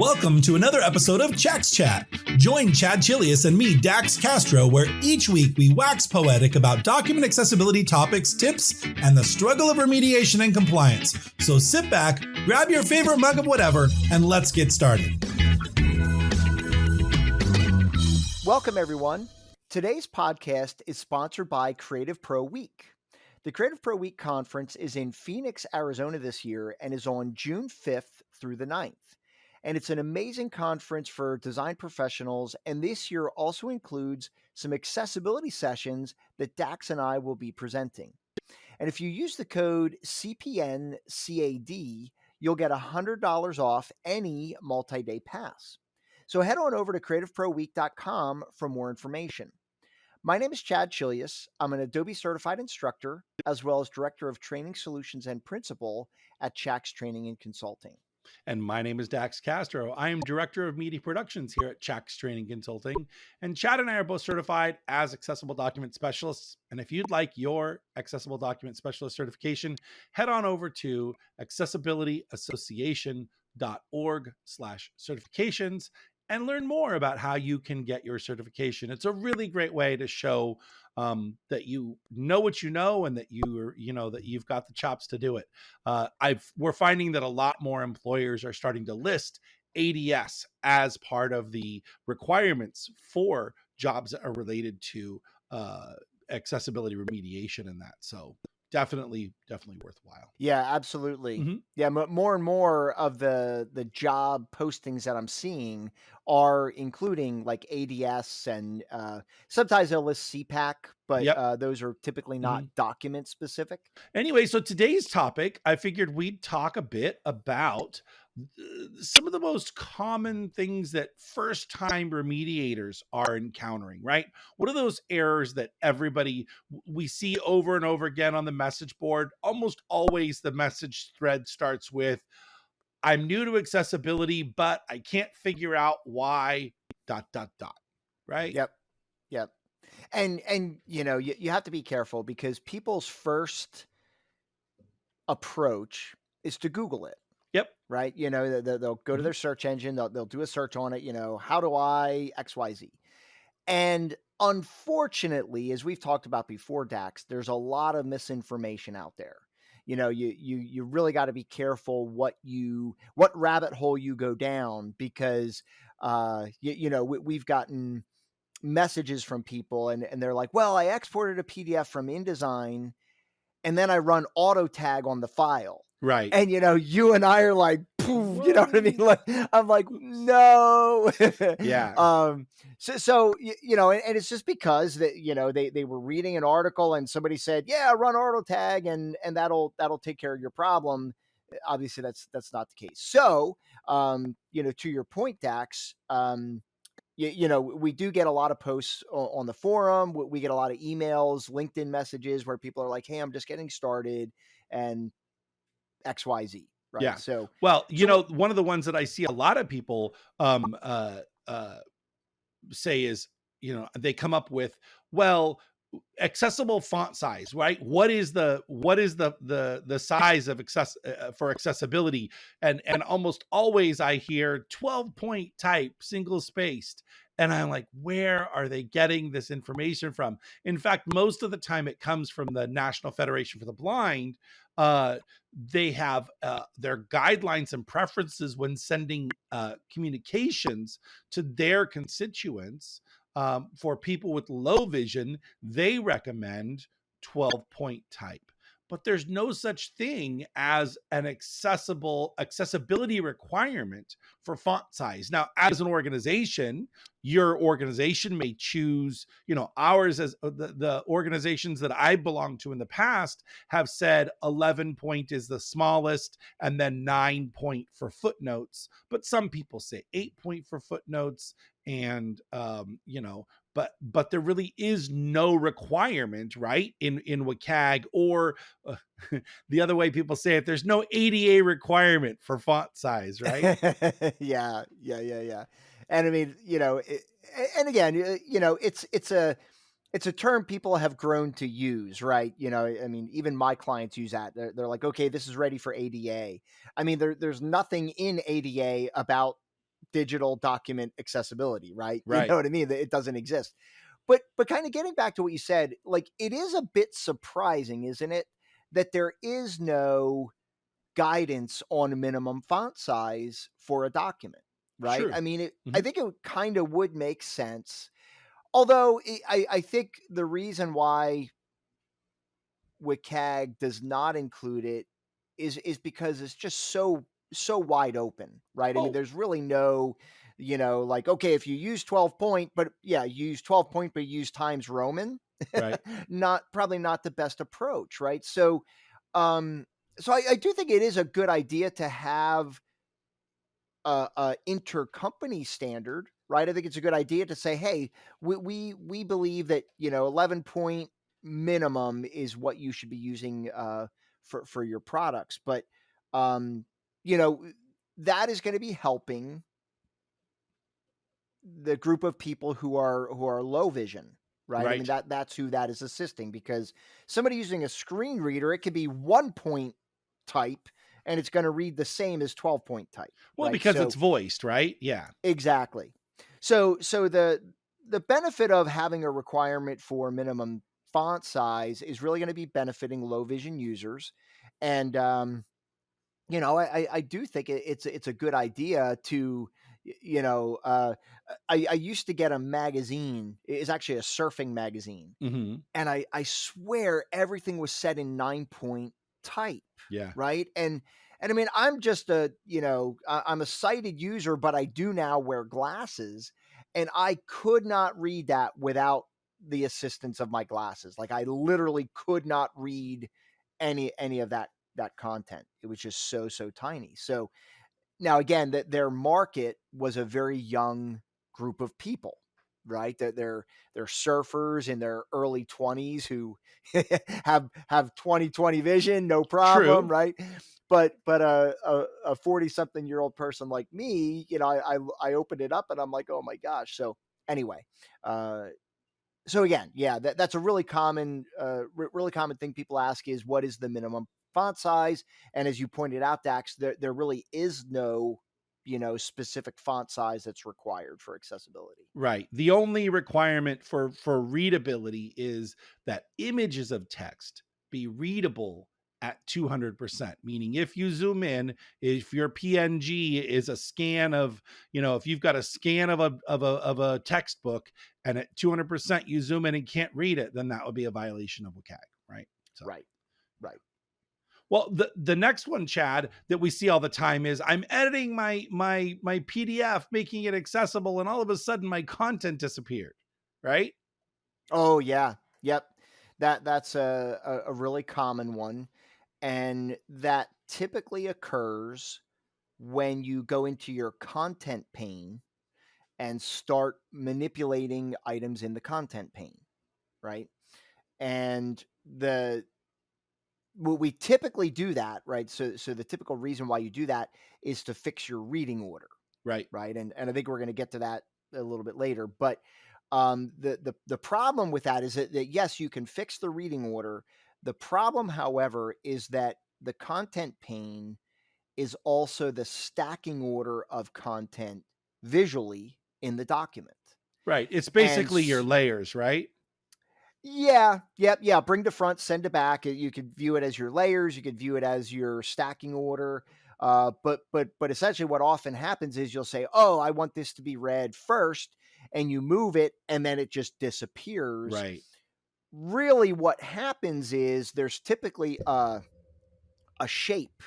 Welcome to another episode of Chax Chat. Join Chad Chelius and me, Dax Castro, where each week we wax poetic about document accessibility topics, tips, and the struggle of remediation and compliance. So sit back, grab your favorite mug of whatever, and let's get started. Welcome, everyone. Today's podcast is sponsored by Creative Pro Week. The Creative Pro Week conference is in Phoenix, Arizona this year and is on June 5th through the 9th. And it's an amazing conference for design professionals, and this year also includes some accessibility sessions that Dax and I will be presenting. And if you use the code CPNCAD, you'll get $100 off any multi-day pass. So head on over to creativeproweek.com for more information. My name is Chad Chelius. I'm an Adobe certified instructor, as well as Director of Training Solutions and Principal at Chax Training and Consulting. And my name is Dax Castro. I am Director of Media Productions here at Chax Training Consulting. And Chad and I are both certified as Accessible Document Specialists. And if you'd like your Accessible Document Specialist certification, head on over to accessibilityassociation.org/certifications and learn more about how you can get your certification. It's a really great way to show that you know what you know and that that you've got the chops to do it. We're finding that a lot more employers are starting to list ADS as part of the requirements for jobs that are related to accessibility remediation and that. So definitely worthwhile. Yeah, absolutely. Mm-hmm. Yeah, more and more of the job postings that I'm seeing are including like ADS and sometimes they'll list CPAC, but those are typically not document specific. Anyway, so today's topic, I figured we'd talk a bit about some of the most common things that first-time remediators are encountering, right? What are those errors that we see over and over again on the message board? Almost always the message thread starts with, I'm new to accessibility, but I can't figure out why ... right? Yep. And you have to be careful because people's first approach is to Google it. Yep. Right. They'll go to their search engine. They'll do a search on it. How do I XYZ? And unfortunately, as we've talked about before, Dax, there's a lot of misinformation out there. You really got to be careful what rabbit hole you go down because, we've gotten messages from people and they're like, well, I exported a PDF from InDesign and then I run auto tag on the file. Right. And, you and I are like, poof, you know what I mean? Like, I'm like, no. Yeah. So, and it's just because that, they were reading an article and somebody said, yeah, run auto tag and that'll take care of your problem. Obviously that's not the case. So, to your point, Dax, we do get a lot of posts on the forum. We get a lot of emails, LinkedIn messages where people are like, hey, I'm just getting started and XYZ. Right. Yeah. So, one of the ones that I see a lot of people say is, they come up with, well, accessible font size, right? What is the size of for accessibility? And almost always I hear 12-point type, single spaced. And I'm like, where are they getting this information from? In fact, most of the time it comes from the National Federation for the Blind. They have their guidelines and preferences when sending communications to their constituents. For people with low vision, they recommend 12-point type. But there's no such thing as an accessibility requirement for font size. Now, as an organization, your organization may choose, ours as the organizations that I belong to in the past have said 11-point is the smallest and then 9-point for footnotes. But some people say 8-point for footnotes and, but there really is no requirement, right? In WCAG or the other way people say it, there's no ADA requirement for font size, right? Yeah. And I mean, and again, it's a term people have grown to use, right? I mean, even my clients use that. They're like, okay, this is ready for ADA. I mean, there's nothing in ADA about digital document accessibility, right? You Right. know what I mean? That it doesn't exist. But kind of getting back to what you said, like it is a bit surprising, isn't it, that there is no guidance on minimum font size for a document, right? True. I mean, I Mhm. think it kind of would make sense. Although I think the reason why WCAG does not include it is because it's just so wide open, right? I mean, Oh, there's really no, like, okay, if you use 12 point, but yeah, you use 12 point, but you use Times Roman, right. probably not the best approach, right? So, um, I do think it is a good idea to have a intercompany standard, right? I think it's a good idea to say, hey, we believe that 11 point minimum is what you should be using for your products, but um, you know that is going to be helping the group of people who are low vision, right? I mean Right. that's who that is assisting, because somebody using a screen reader, it could be 1 point type and it's going to read the same as 12 point type, Well, right? because it's So voiced, right? Yeah. exactly. So the benefit of having a requirement for minimum font size is really going to be benefiting low vision users, and I do think it's a good idea to I used to get a magazine. It's actually a surfing magazine, Hmm. and I swear everything was set in 9 point type, Yeah. right? And I mean, I'm just I'm a sighted user, but I do now wear glasses, and I could not read that without the assistance of my glasses. Like I literally could not read any of that content. It was just so tiny. So now again, that their market was a very young group of people, right? That they're surfers in their early 20s who have 20/20 vision, no problem, True. right? But a 40 something year old person like me, I opened it up and I'm like, oh my gosh. So anyway, uh, so again, yeah, that's a really common, really common thing people ask is what is the minimum font size? And as you pointed out, Dax, there really is no, specific font size that's required for accessibility. Right. The only requirement for readability is that images of text be readable at 200%, meaning if you zoom in, if your PNG is a scan of, if you've got a scan of a textbook and at 200% you zoom in and can't read it, then that would be a violation of WCAG, right? So Right. Right. well, the next one, Chad, that we see all the time is I'm editing my PDF, making it accessible, and all of a sudden my content disappeared. Right? Oh yeah. Yep. That's a really common one. And that typically occurs when you go into your content pane and start manipulating items in the content pane, right? And we typically do that, right? So the typical reason why you do that is to fix your reading order, Right. right? And I think we're going to get to that a little bit later. But the problem with that is that yes, you can fix the reading order. The problem, however, is that the content pane is also the stacking order of content visually in the document. Right. It's And basically your layers, right? yeah, yep, yeah. Bring to front, send to back. You could view it as your layers. You could view it as your stacking order. But essentially, what often happens is you'll say, "Oh, I want this to be read first," and you move it, and then it just disappears. Right. Really, what happens is there's typically a shape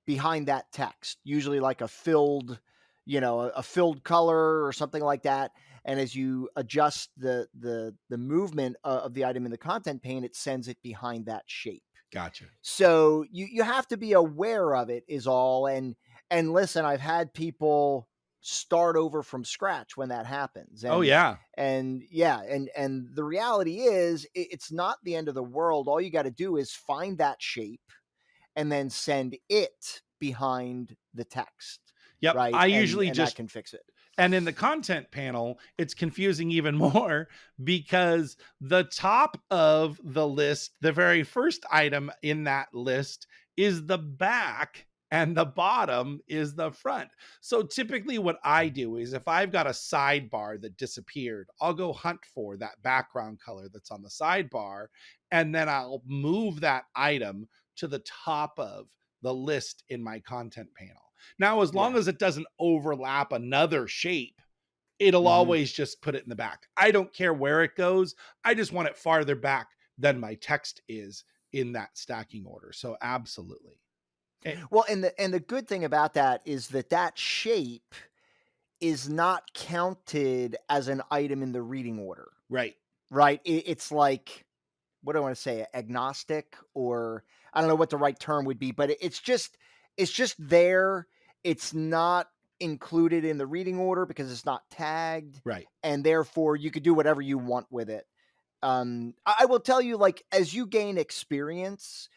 behind that text, usually like a filled, a filled color or something like that. And as you adjust the movement of the item in the content pane, it sends it behind that shape. Gotcha. So you have to be aware of it is all. And listen, I've had people start over from scratch when that happens. Oh yeah. And yeah, and the reality is it's not the end of the world. All you got to do is find that shape and then send it behind the text, Yep. right? I And usually that just can fix it. and in the content panel, it's confusing even more because the top of the list, the very first item in that list is the back and the bottom is the front. So typically what I do is if I've got a sidebar that disappeared, I'll go hunt for that background color that's on the sidebar, and then I'll move that item to the top of the list in my content panel. Now, as long Yeah. as it doesn't overlap another shape, it'll Mhm. always just put it in the back. I don't care where it goes. I just want it farther back than my text is in that stacking order. So absolutely. Well, and the good thing about that is that shape is not counted as an item in the reading order, Right. right? It's like, what do I want to say, agnostic, or I don't know what the right term would be, but it's just there. It's not included in the reading order because it's not tagged, Right. and therefore you could do whatever you want with it. I will tell you, like, as you gain experience,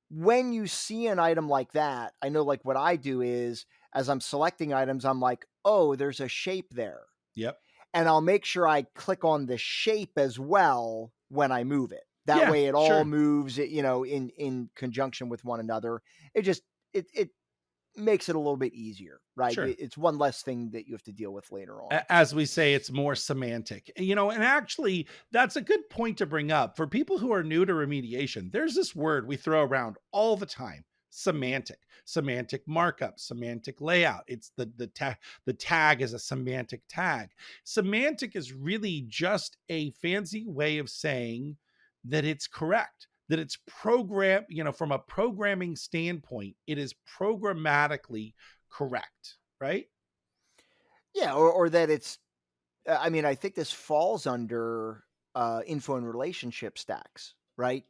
when you see an item like that, I know, like, what I do is, as I'm selecting items, I'm like, oh, there's a shape there. Yep. And I'll make sure I click on the shape as well when I move it. That Yeah, way it all sure. moves, in conjunction with one another. It makes it a little bit easier, right? Sure. It's one less thing that you have to deal with later on. As we say, it's more semantic, and actually that's a good point to bring up for people who are new to remediation. There's this word we throw around all the time: semantic markup, semantic layout. It's the tag is a semantic tag. Semantic is really just a fancy way of saying that it's correct, that it's from a programming standpoint, it is programmatically correct, right? Yeah, or that it's I mean, I think this falls under info and relationship stacks, right?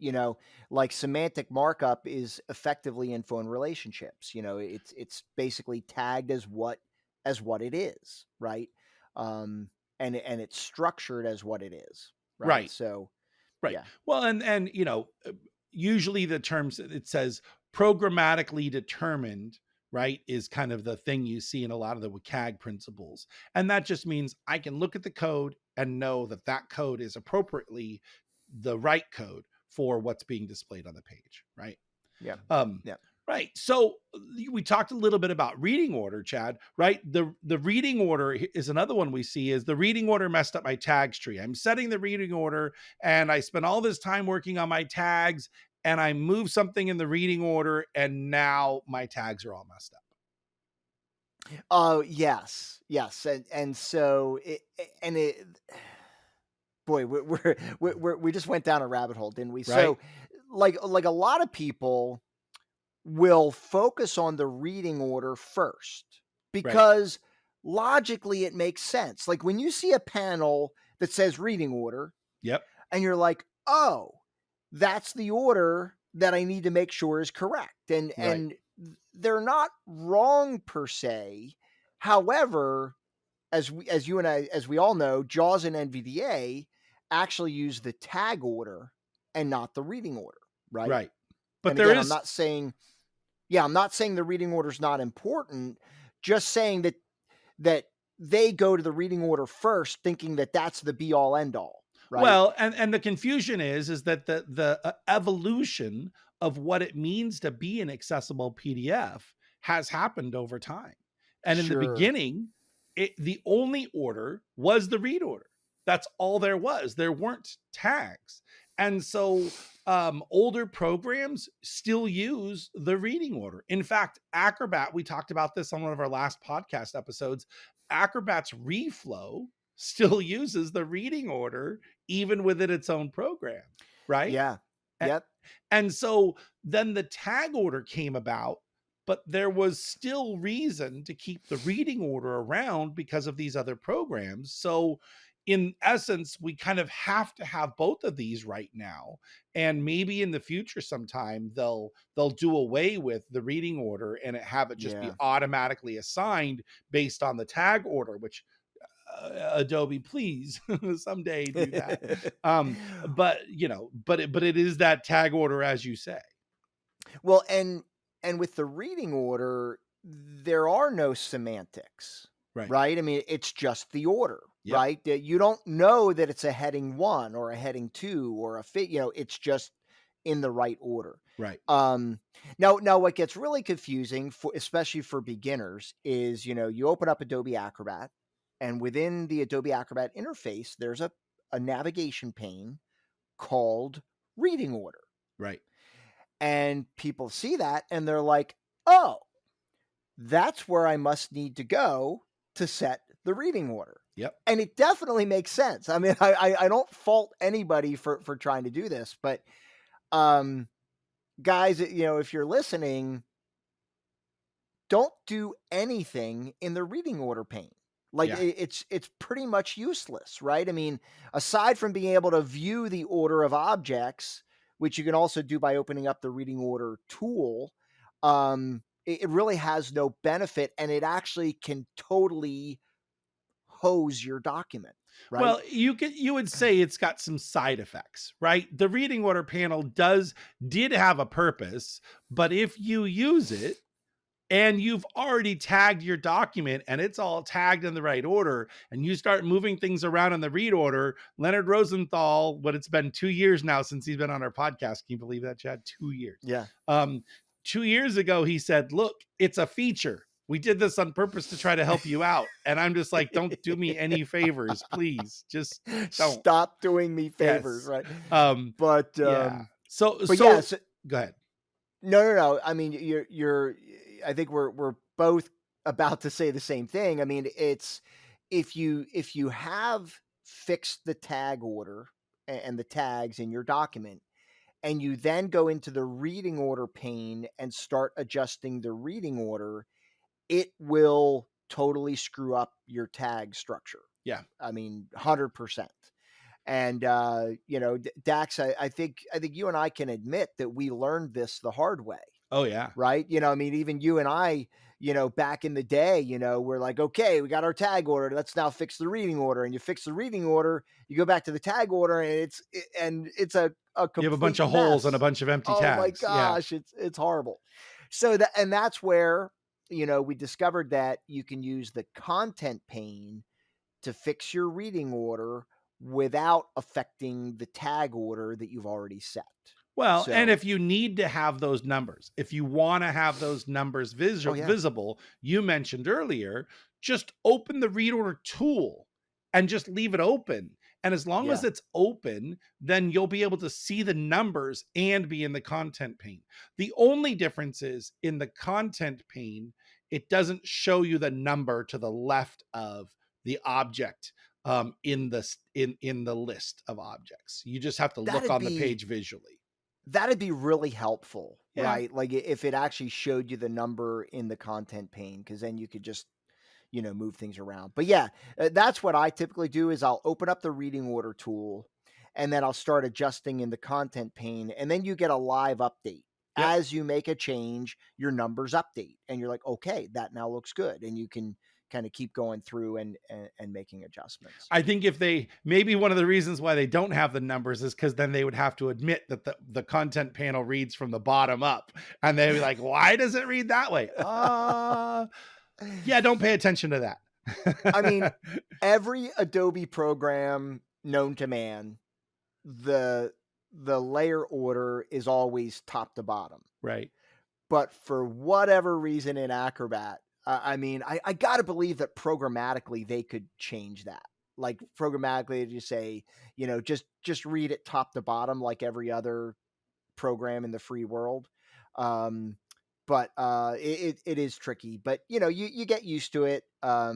Like semantic markup is effectively info and relationships. It's basically tagged as what it is, right? And it's structured as what it is, right? Right. So Right. yeah, Well, and usually the terms it says programmatically determined, right, is kind of the thing you see in a lot of the WCAG principles. And that just means I can look at the code and know that that code is appropriately the right code for what's being displayed on the page, right? yeah, Um, yeah. right. So we talked a little bit about reading order, Chad, right? The reading order is another one we see is the reading order messed up my tags tree. I'm setting the reading order and I spent all this time working on my tags and I move something in the reading order and now my tags are all messed up. Oh, yes, yes, and so boy, we just went down a rabbit hole, didn't we? Right. So, like a lot of people will focus on the reading order first Right. because logically it makes sense. Like when you see a panel that says reading order Yep. and you're like, oh, that's the order that I need to make sure is correct. And Right. and they're not wrong per se. However, as we all know, JAWS and NVDA actually use the tag order and not the reading order, right? Right. But And there again, is I'm not saying the reading order is not important, just saying that they go to the reading order first, thinking that that's the be all end all, right? Well, and the confusion is that the evolution of what it means to be an accessible PDF has happened over time. And in the Sure. beginning, the only order was the read order. That's all there was. There weren't tags. And so older programs still use the reading order. In fact, Acrobat, we talked about this on one of our last podcast episodes. Acrobat's reflow still uses the reading order even within its own program, right? Yeah. Yep. And so then the tag order came about, but there was still reason to keep the reading order around because of these other programs. So in essence, we kind of have to have both of these right now. And maybe in the future sometime they'll do away with the reading order and have it just be automatically assigned based on the tag order, which Adobe, please someday do that. But it is that tag order, as you say. Well, and with the reading order, there are no semantics, right? I mean, it's just the order, right? You don't know that it's a heading 1 or a heading 2 or a fit, it's just in the right order. Right. Now what gets really confusing especially for beginners is, you open up Adobe Acrobat, and within the Adobe Acrobat interface, there's a navigation pane called reading order. Right. And people see that and they're like, oh, that's where I must need to go to set the reading order. Yep. And it definitely makes sense. I mean, I don't fault anybody for trying to do this, but guys, if you're listening, don't do anything in the reading order pane. Like it's pretty much useless, right? I mean, aside from being able to view the order of objects, which you can also do by opening up the reading order tool, it really has no benefit, and it actually can totally hose your document. Right? Well, you would say it's got some side effects, right? The reading order panel did have a purpose, but if you use it and you've already tagged your document and it's all tagged in the right order, and you start moving things around in the read order, Leonard Rosenthal, it's been 2 years now since he's been on our podcast. Can you believe that, Chad? 2 years. Yeah. 2 years ago, he said, look, it's a feature. We did this on purpose to try to help you out. And I'm just like, don't do me any favors, please. Just don't. Stop doing me favors, yes. Right? Yeah. So go ahead. No. I mean, you're I think we're both about to say the same thing. I mean, it's if you have fixed the tag order and the tags in your document, and you then go into the reading order pane and start adjusting the reading order, it will totally screw up your tag structure. Yeah. I mean, 100%. And, Dax, I think you and I can admit that we learned this the hard way. Oh, yeah. Right. I mean, even you and I, back in the day, we're like, okay, we got our tag order. Let's now fix the reading order. And you fix the reading order, you go back to the tag order, and it's a complete you have a bunch of mess. Holes and a bunch of empty tags. Oh my gosh. Yeah. It's horrible. So that's where, we discovered that you can use the content pane to fix your reading order without affecting the tag order that you've already set. Well, and if you need to have those numbers, if you want to have those numbers visible, you mentioned earlier, just open the read order tool and just leave it open. And as long as it's open, then you'll be able to see the numbers and be in the content pane. The only difference is in the content pane, it doesn't show you the number to the left of the object in the list of objects. You just have to look on the page visually. That'd be really helpful, right? Like if it actually showed you the number in the content pane, because then you could just, move things around. But that's what I typically do is I'll open up the reading order tool, and then I'll start adjusting in the content pane, and then you get a live update. Yep. As you make a change, your numbers update, and you're like, okay, that now looks good. And you can kind of keep going through and making adjustments. I think maybe one of the reasons why they don't have the numbers is because then they would have to admit that the content panel reads from the bottom up, and they'd be like, why does it read that way? Yeah, don't pay attention to that. I mean, every Adobe program known to man, the layer order is always top to bottom. Right. But for whatever reason in Acrobat, I mean, I got to believe that programmatically they could change that. Like programmatically, just say, just read it top to bottom like every other program in the free world. But it is tricky. But you get used to it. But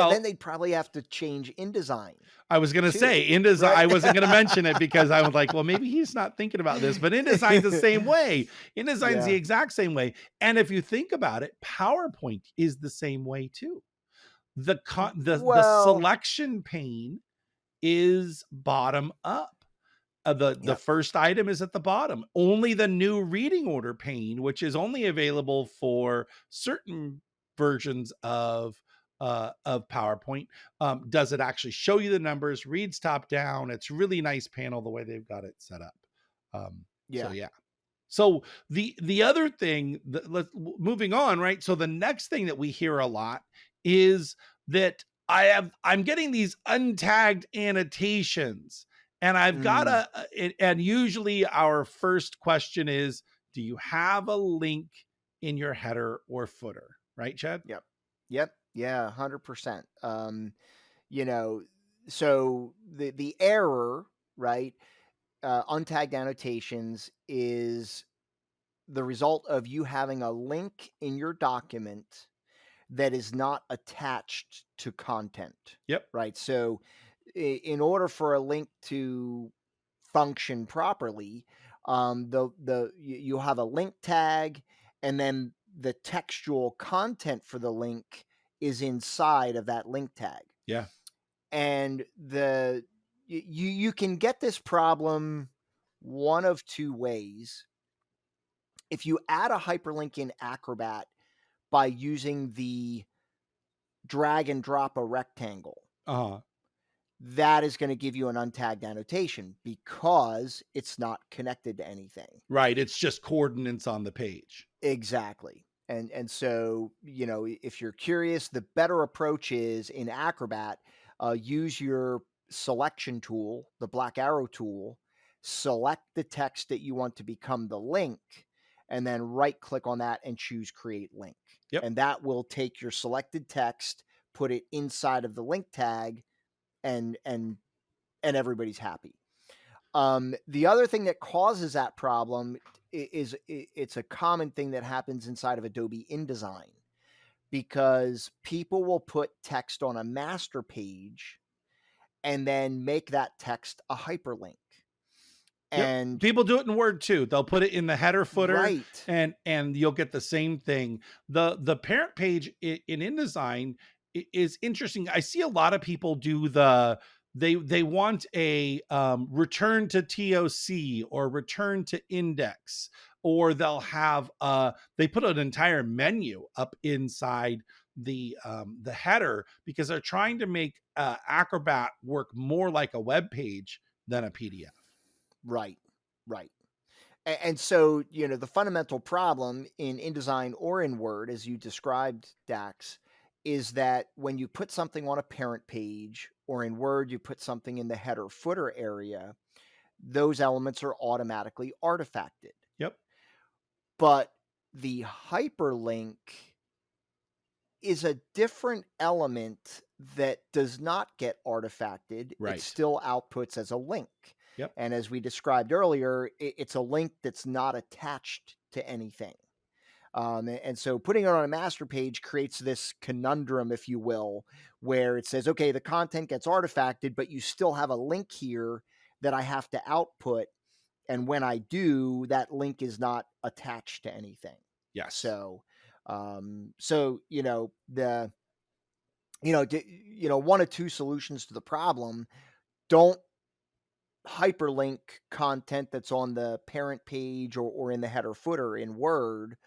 then they'd probably have to change InDesign. I was going to say InDesign. Right? I wasn't going to mention it because I was like, well, maybe he's not thinking about this, but InDesign's the same way. InDesign's the exact same way. And if you think about it, PowerPoint is the same way too. The selection pane is bottom up. The first item is at the bottom. Only the new reading order pane, which is only available for certain versions of PowerPoint, does it actually show you the numbers, reads top down. It's really nice panel the way they've got it set up. So the other thing moving on, right? So the next thing that we hear a lot is that I'm getting these untagged annotations. And I've got Mm, and usually our first question is, do you have a link in your header or footer? Right, Chad? yep. Yep. Yeah, 100%. You know, so the error, right? Untagged annotations is the result of you having a link in your document that is not attached to content, Yep. right? So, in order for a link to function properly, you'll have a link tag, and then the textual content for the link is inside of that link tag. Yeah. And you can get this problem one of two ways. If you add a hyperlink in Acrobat by using the drag and drop a rectangle, Uh-huh. that is going to give you an untagged annotation because it's not connected to anything. Right. It's just coordinates on the page. Exactly. And so, if you're curious, the better approach is in Acrobat, use your selection tool, the black arrow tool, select the text that you want to become the link, and then right click on that and choose create link. Yep. And that will take your selected text, put it inside of the link tag, and everybody's happy. The other thing that causes that problem is it's a common thing that happens inside of Adobe InDesign, because people will put text on a master page and then make that text a hyperlink. Yep. And People do it in Word too. They'll put it in the header footer, right, and you'll get the same thing. The parent page in InDesign is interesting. I see a lot of people do they want a return to TOC or return to index, or they'll have they put an entire menu up inside the header because they're trying to make Acrobat work more like a web page than a PDF. right, right. And so, the fundamental problem in InDesign or in Word, as you described, Dax, is that when you put something on a parent page, or in Word, you put something in the header footer area, those elements are automatically artifacted. Yep. But the hyperlink is a different element that does not get artifacted. It Right. still outputs as a link. Yep. And as we described earlier, it's a link that's not attached to anything. And so putting it on a master page creates this conundrum, if you will, where it says, okay, the content gets artifacted, but you still have a link here that I have to output. And when I do, that link is not attached to anything. Yes. So, one of two solutions to the problem: don't hyperlink content that's on the parent page or in the header footer in Word,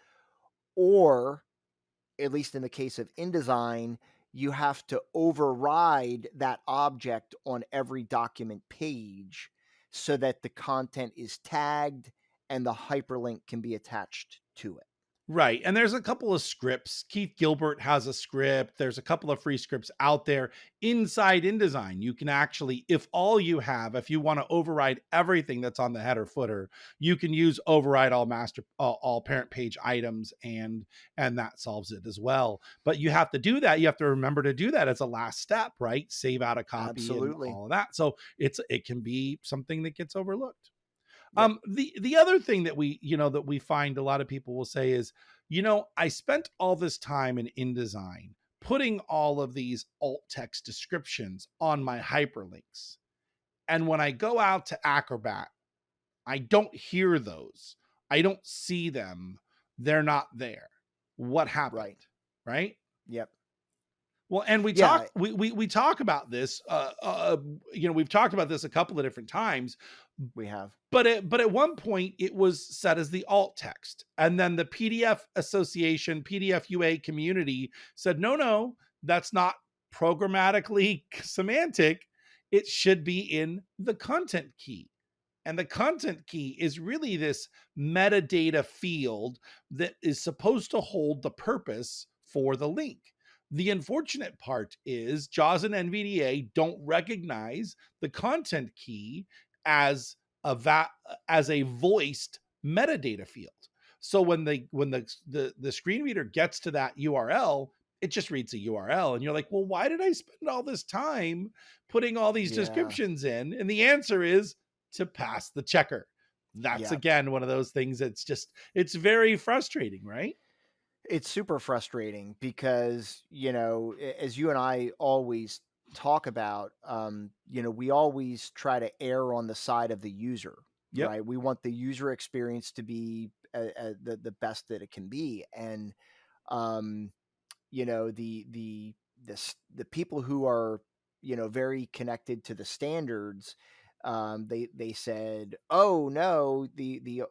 or at least in the case of InDesign, you have to override that object on every document page so that the content is tagged and the hyperlink can be attached to it. Right. And there's a couple of scripts. Keith Gilbert has a script. There's a couple of free scripts out there inside InDesign. You can actually, if you want to override everything that's on the header footer, you can use override all parent page items, and that solves it as well. But you have to do that. You have to remember to do that as a last step, right? Save out a copy Absolutely. and all of that. So it can be something that gets overlooked. Yep. The other thing that we find a lot of people will say is, I spent all this time in InDesign putting all of these alt text descriptions on my hyperlinks. And when I go out to Acrobat, I don't hear those. I don't see them. They're not there. What happened? Right? Yep. Well, and we talk about this. We've talked about this a couple of different times. We have. But at one point it was set as the alt text, and then the PDF Association, PDF UA community said, no, that's not programmatically semantic. It should be in the content key. And the content key is really this metadata field that is supposed to hold the purpose for the link. The unfortunate part is JAWS and NVDA don't recognize the content key as as a voiced metadata field. So when the screen reader gets to that URL, it just reads a URL, and you're like, well, why did I spend all this time putting all these Yeah. descriptions in? And the answer is to pass the checker. That's Yeah. again one of those things that's just, it's very frustrating, right? It's super frustrating because, as you and I always talk about, we always try to err on the side of the user, Yep. right? We want the user experience to be the best that it can be. And, um, the people who are, very connected to the standards, they said, oh no, the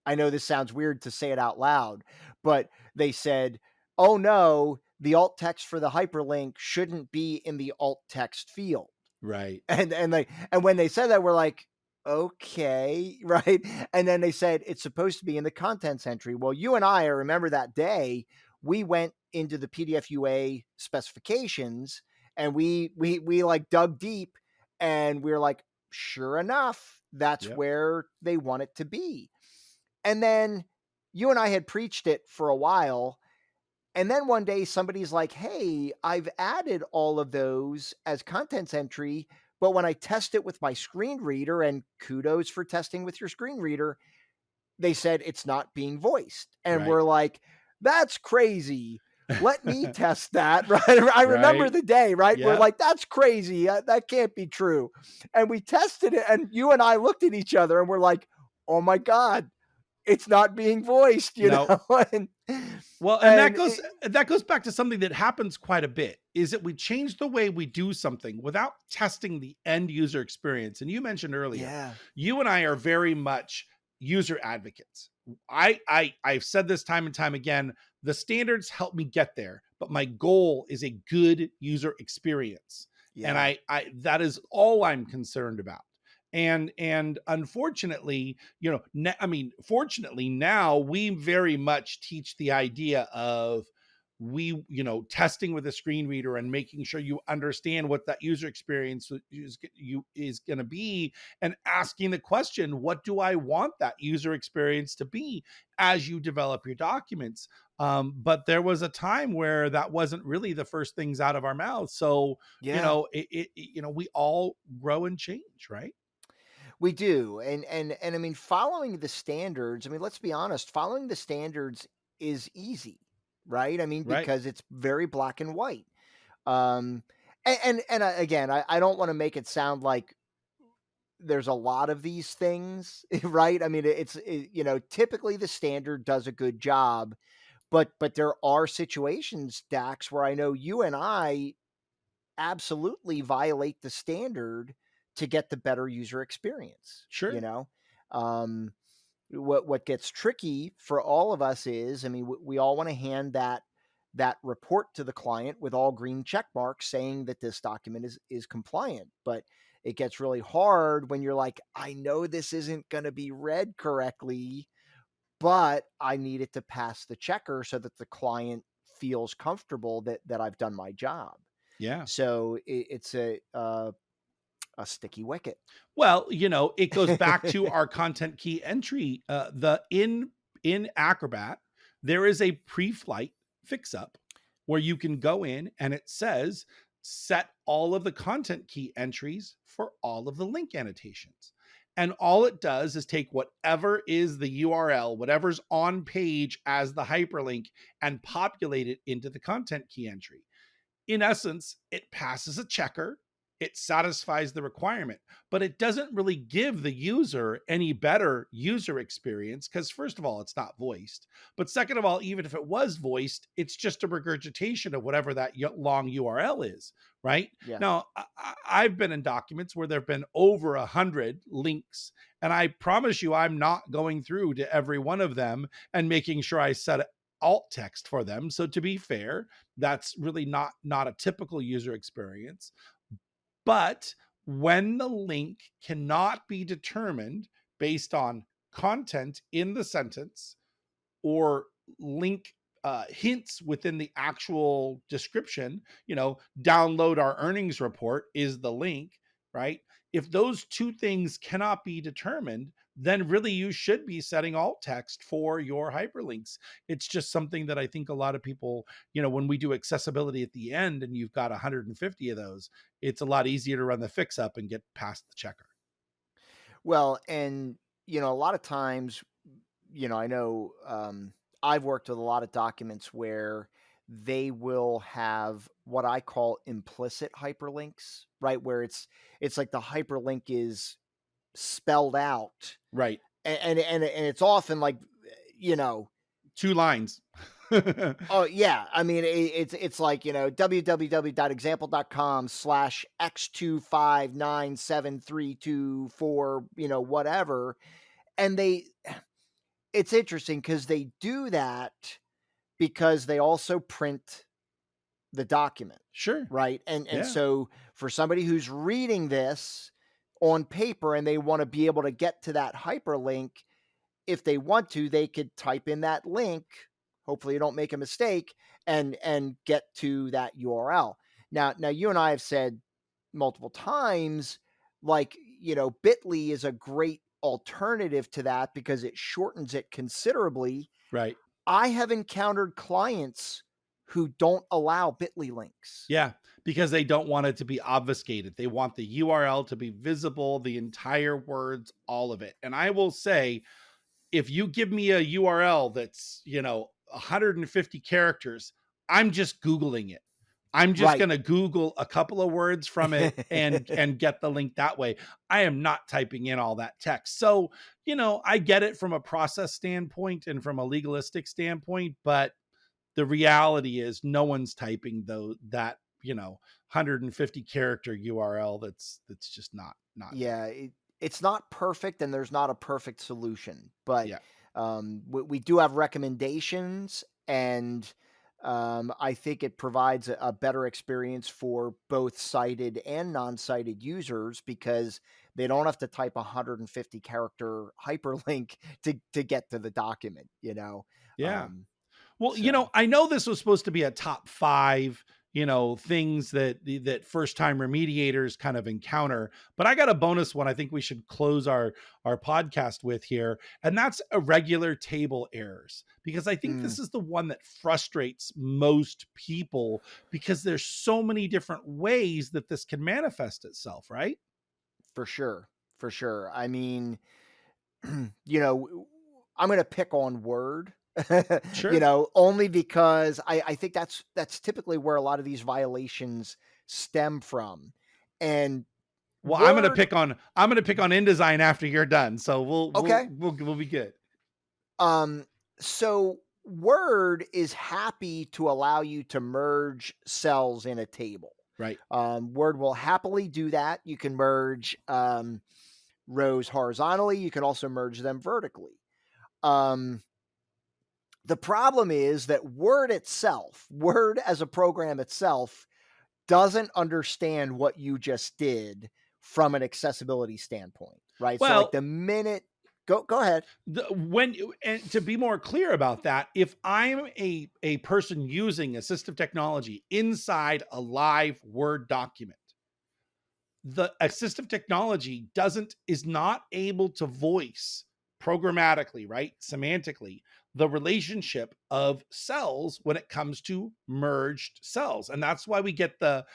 I know this sounds weird to say it out loud, but they said, "Oh no, the alt text for the hyperlink shouldn't be in the alt text field." Right. And when they said that, we're like, "Okay, right?" And then they said it's supposed to be in the contents entry. Well, you and I remember that day, we went into the PDF UA specifications and we like dug deep and we are like, sure enough, that's Yep. where they want it to be. And then you and I had preached it for a while. And then one day somebody's like, hey, I've added all of those as contents entry. But when I test it with my screen reader, and kudos for testing with your screen reader, they said it's not being voiced. And Right. we're like, that's crazy. Let me test that. Right. I remember Right. the day, right? We're Yeah. like, that's crazy. That can't be true. And we tested it. And you and I looked at each other and we're like, oh my God, it's not being voiced, No. and, Well, and and it, that goes back to something that happens quite a bit, is that we change the way we do something without testing the end user experience. And you mentioned earlier, yeah, you and I are very much user advocates. I've said this time and time again, the standards help me get there, but my goal is a good user experience. And yeah, that is all I'm concerned about. And unfortunately, fortunately now we very much teach the idea of testing with a screen reader and making sure you understand what that user experience is going to be, and asking the question, what do I want that user experience to be as you develop your documents? But there was a time where that wasn't really the first things out of our mouths. So yeah. we all grow and change, right? We do, and I mean, following the standards. I mean, let's be honest. Following the standards is easy, right? I mean, Right. because it's very black and white. Um, again, I don't want to make it sound like there's a lot of these things, right? I mean, typically the standard does a good job, but there are situations, Dax, where I know you and I absolutely violate the standard to get the better user experience. Sure. Um, what gets tricky for all of us is, I mean, we all want to hand that report to the client with all green check marks saying that this document is compliant, but it gets really hard when you're like, I know this isn't going to be read correctly, but I need it to pass the checker so that the client feels comfortable that I've done my job. Yeah. So it's a sticky wicket. Well, it goes back to our content key entry. The in Acrobat, there is a pre-flight fix up where you can go in and it says set all of the content key entries for all of the link annotations. And all it does is take whatever is the URL, whatever's on page as the hyperlink, and populate it into the content key entry. In essence, it passes a checker, it satisfies the requirement, but it doesn't really give the user any better user experience because, first of all, it's not voiced. But second of all, even if it was voiced, it's just a regurgitation of whatever that long URL is, right? Yeah. Now, I've been in documents where there have been over 100 links, and I promise you, I'm not going through to every one of them and making sure I set alt text for them. So to be fair, that's really not a typical user experience. But when the link cannot be determined based on content in the sentence or link hints within the actual description, download our earnings report is the link, right? If those two things cannot be determined, then really you should be setting alt text for your hyperlinks. It's just something that I think a lot of people, when we do accessibility at the end and you've got 150 of those, it's a lot easier to run the fix up and get past the checker. Well, and a lot of times, I know I've worked with a lot of documents where they will have what I call implicit hyperlinks, right? Where it's like the hyperlink is spelled out, Right. and it's often like, 2 lines. oh yeah, I mean it's like www.example.com/x2597324, whatever, and it's interesting because they do that because they also print the document, Sure. right? And Yeah. so for somebody who's reading this on paper and they want to be able to get to that hyperlink, if they want to, they could type in that link. Hopefully you don't make a mistake and get to that URL. Now you and I have said multiple times, like, Bitly is a great alternative to that because it shortens it considerably. Right. I have encountered clients who don't allow Bitly links. Yeah, because they don't want it to be obfuscated. They want the URL to be visible, the entire words, all of it. And I will say, if you give me a URL that's, 150 characters, I'm just Googling it. I'm just Right. going to Google a couple of words from it and get the link that way. I am not typing in all that text. So, I get it from a process standpoint and from a legalistic standpoint, but the reality is no one's typing that 150 character URL that's just not Yeah, it's not perfect, and there's not a perfect solution, but yeah. we do have recommendations, and I think it provides a better experience for both sighted and non-sighted users because they don't have to type 150 character hyperlink to get to the document. Yeah. Um, Well, so I know this was supposed to be a top 5, things that first time remediators kind of encounter, but I got a bonus one I think we should close our podcast with here, and that's irregular table errors, because I think this is the one that frustrates most people because there's so many different ways that this can manifest itself, right? for sure. I mean, I'm going to pick on Word. Sure. Only because I think that's typically where a lot of these violations stem from. And Well, I'm going to Word, pick on InDesign after you're done. So okay. we'll be good. So Word is happy to allow you to merge cells in a table. Right. Word will happily do that. You can merge rows horizontally. You can also merge them vertically. The problem is that Word as a program itself, doesn't understand what you just did from an accessibility standpoint, right? So like Well, the minute, go ahead. And to be more clear about that, if I'm a person using assistive technology inside a live Word document, the assistive technology is not able to voice programmatically, right, semantically, the relationship of cells when it comes to merged cells. And that's why we get the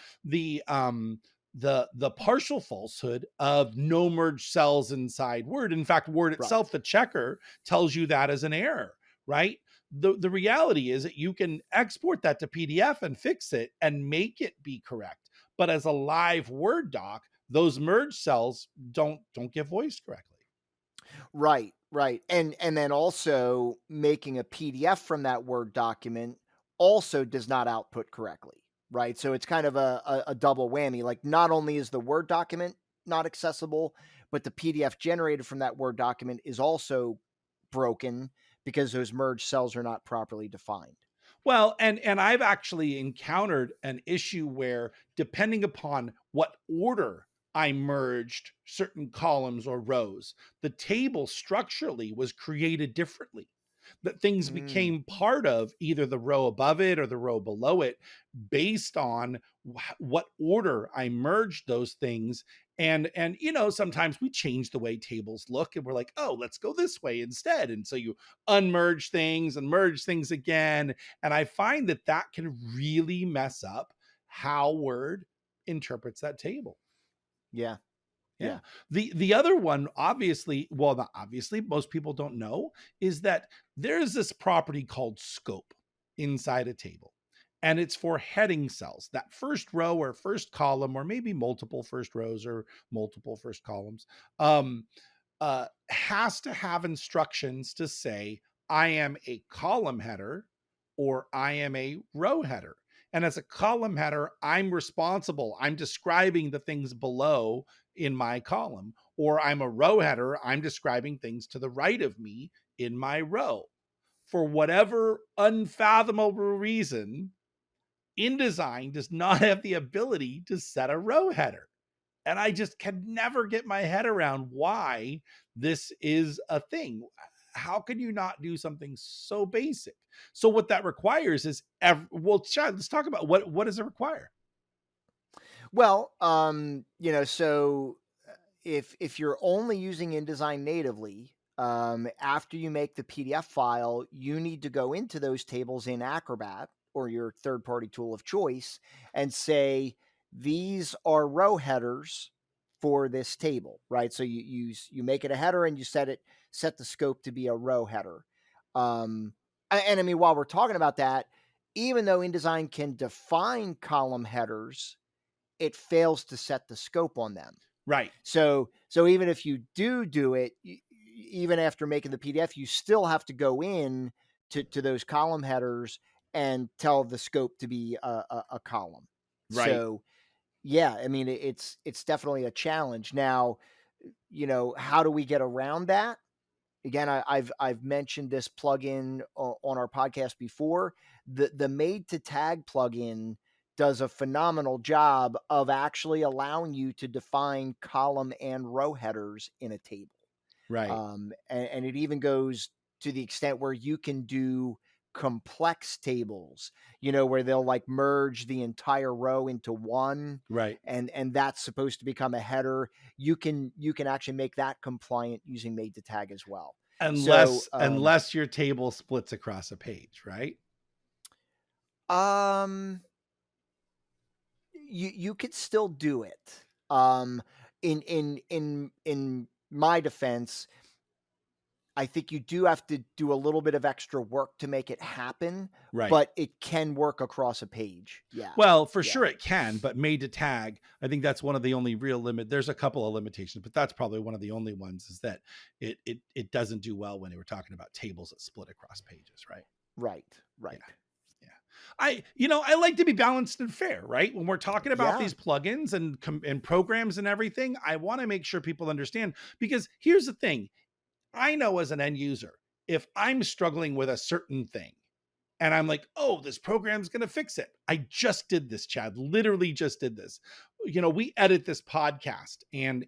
partial falsehood of no merged cells inside Word. In fact, Word itself, the checker, tells you that as an error, right? The reality is that you can export that to PDF and fix it and make it be correct. But as a live Word doc, those merged cells don't get voiced correctly. Right. And then also making a PDF from that Word document also does not output correctly, right? So it's kind of a double whammy. Like, not only is the Word document not accessible, but the PDF generated from that Word document is also broken because those merged cells are not properly defined. Well, and I've actually encountered an issue where, depending upon what order I merged certain columns or rows, the table structurally was created differently. that things became part of either the row above it or the row below it based on what order I merged those things. And sometimes we change the way tables look and we're like, oh, let's go this way instead. And so you unmerge things and merge things again. And I find that can really mess up how Word interprets that table. Yeah. Yeah. The other one, obviously, well, not obviously, most people don't know, is that there's this property called scope inside a table. And it's for heading cells, that first row or first column, or maybe multiple first rows or multiple first columns, has to have instructions to say, I am a column header or I am a row header. And as a column header, I'm responsible. I'm describing the things below in my column, or I'm a row header. I'm describing things to the right of me in my row. For whatever unfathomable reason, InDesign does not have the ability to set a row header. And I just can never get my head around why this is a thing. How can you not do something so basic? So what that requires is, Chad, let's talk about what does it require? Well, so if you're only using InDesign natively, after you make the PDF file, you need to go into those tables in Acrobat or your third-party tool of choice and say, these are row headers for this table, right? So you make it a header and you set the scope to be a row header. And I mean, while we're talking about that, even though InDesign can define column headers, it fails to set the scope on them. Right. So even if you do it, even after making the PDF, you still have to go in to those column headers and tell the scope to be a column. Right. So yeah, I mean, it's definitely a challenge. Now, how do we get around that? Again, I've mentioned this plugin on our podcast before. The Made to Tag plugin does a phenomenal job of actually allowing you to define column and row headers in a table. Right. And it even goes to the extent where you can do complex tables, where they'll like merge the entire row into one. Right. And that's supposed to become a header. You can actually make that compliant using Made to Tag as well. Unless your table splits across a page, right? You could still do it. In my defense, I think you do have to do a little bit of extra work to make it happen, right? But it can work across a page. Yeah. Well, for sure it can, but Made to Tag, I think that's one of the only real limit. There's a couple of limitations, but that's probably one of the only ones, is that it doesn't do well when they were talking about tables that split across pages, right? Right. Yeah. I like to be balanced and fair, right? When we're talking about these plugins and programs and everything, I want to make sure people understand, because here's the thing. I know as an end user, if I'm struggling with a certain thing and I'm like, oh, this program's going to fix it. I just did this, Chad, literally just did this. We edit this podcast and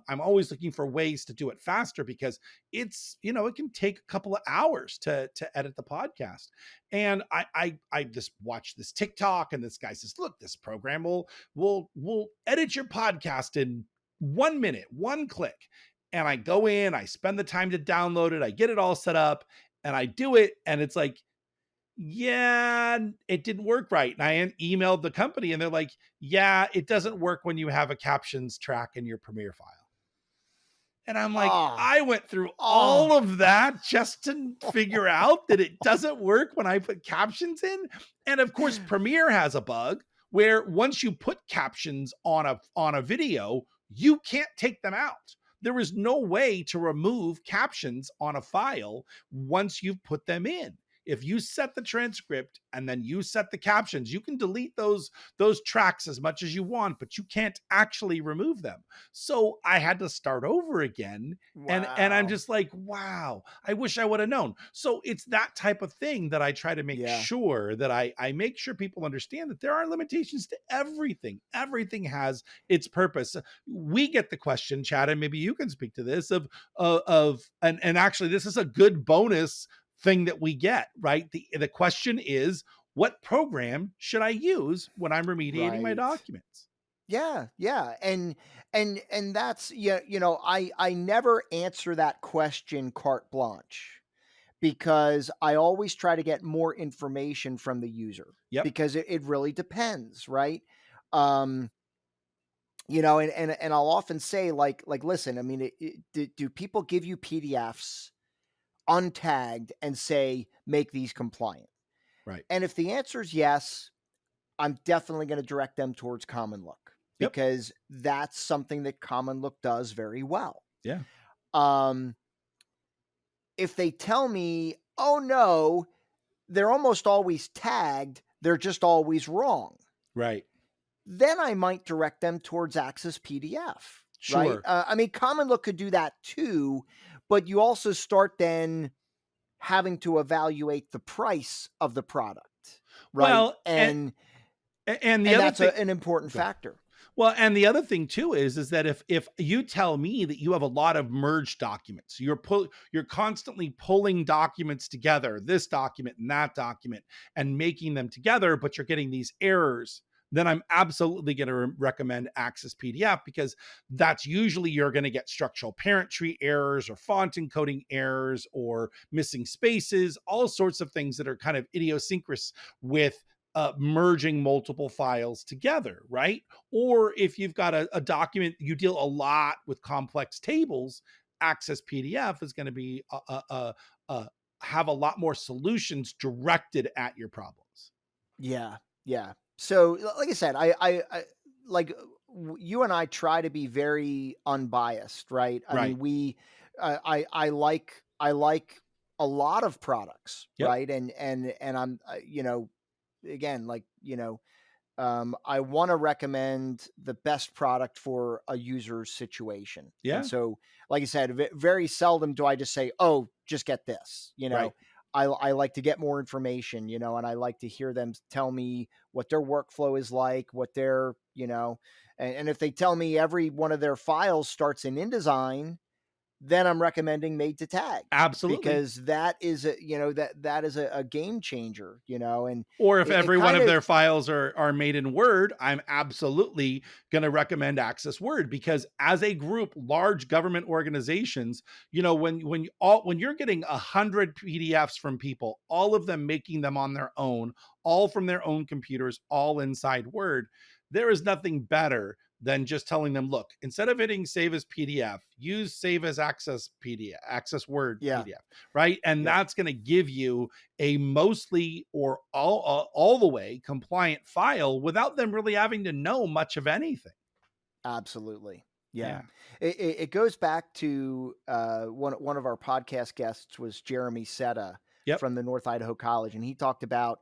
I'm always looking for ways to do it faster, because it's, it can take a couple of hours to edit the podcast. And I just watched this TikTok and this guy says, look, this program will edit your podcast in 1 minute, one click. And I go in, I spend the time to download it, I get it all set up, and I do it. And it's like, yeah, it didn't work right. And I emailed the company and they're like, yeah, it doesn't work when you have a captions track in your Premiere file. And I'm like, I went through all of that just to figure out that it doesn't work when I put captions in. And of course, Premiere has a bug where once you put captions on a video, you can't take them out. There is no way to remove captions on a file once you've put them in. If you set the transcript and then you set the captions, you can delete those tracks as much as you want, but you can't actually remove them. So I had to start over again. Wow. And I'm just like, wow, I wish I would have known. So it's that type of thing that I try to make sure that I make sure people understand that there are limitations to everything. Everything has its purpose. We get the question, Chad, and maybe you can speak to this and actually this is a good bonus thing that we get, right? The question is, what program should I use when I'm remediating my Right. documents? Yeah, yeah. And that's, yeah, I never answer that question carte blanche, because I always try to get more information from the user, Yep. because it really depends, right? Um, and I'll often say, like, listen, I mean, do people give you PDFs untagged and say, make these compliant? Right. And if the answer is yes, I'm definitely going to direct them towards Common Look, Yep. because that's something that Common Look does very well. Yeah. Um, if they tell me, oh no, they're almost always tagged, they're just always wrong, Right. then I might direct them towards Access PDF, right? Sure. I mean, Common Look could do that too, but you also start then having to evaluate the price of the product, right? Well, And and the and other that's thing, an important go ahead. factor. Well, and the other thing too is that if you tell me that you have a lot of merged documents, you're constantly pulling documents together, this document and that document, and making them together, but you're getting these errors, then I'm absolutely going to recommend Access PDF, because that's usually you're going to get structural parent tree errors or font encoding errors or missing spaces, all sorts of things that are kind of idiosyncrasies with merging multiple files together, right? Or if you've got a document, you deal a lot with complex tables, Access PDF is going to be have a lot more solutions directed at your problems. Yeah, yeah. So, like I said, I like you and I try to be very unbiased, right? I Right. mean, I like a lot of products, Yep. right? And I'm, again, like, I want to recommend the best product for a user's situation. And Yeah. so, like I said, very seldom do I just say, oh, just get this. Right. I like to get more information, and I like to hear them tell me what their workflow is like, what their, and if they tell me every one of their files starts in InDesign, then I'm recommending Made to Tag, Absolutely. because that is that is a game changer, and Or if it every one kind of of, their files are made in Word, I'm absolutely going to recommend Access Word, because as a group, large government organizations, when you're getting 100 PDFs from people, all of them making them on their own, all from their own computers, all inside Word, there is nothing better than just telling them, look, instead of hitting save as PDF, use save as Access PDF, Access Word yeah, PDF, right? And yeah. that's going to give you a mostly or all the way compliant file without them really having to know much of anything. Absolutely. Yeah. Yeah. It goes back to one of our podcast guests was Jeremy Seta Yep. from the North Idaho College. And he talked about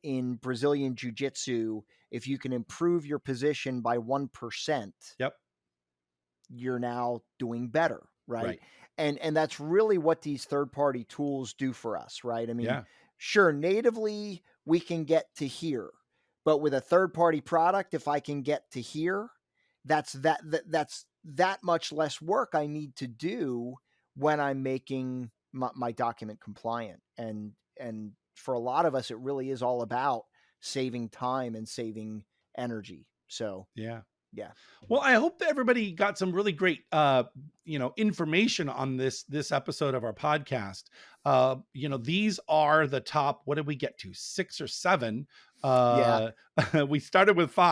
in Brazilian Jiu Jitsu, if you can improve your position by 1%, Yep. you're now doing better. Right. Right. And that's really what these third party tools do for us. Right. I mean, Yeah. sure, natively we can get to here, but with a third party product, if I can get to here, that's that much less work I need to do when I'm making my document compliant. And for a lot of us, it really is all about saving time and saving energy. So Yeah. yeah, Well, I hope that everybody got some really great, information on this episode of our podcast. These are the top. What did we get to? 6 or 7. yeah. We started with 5.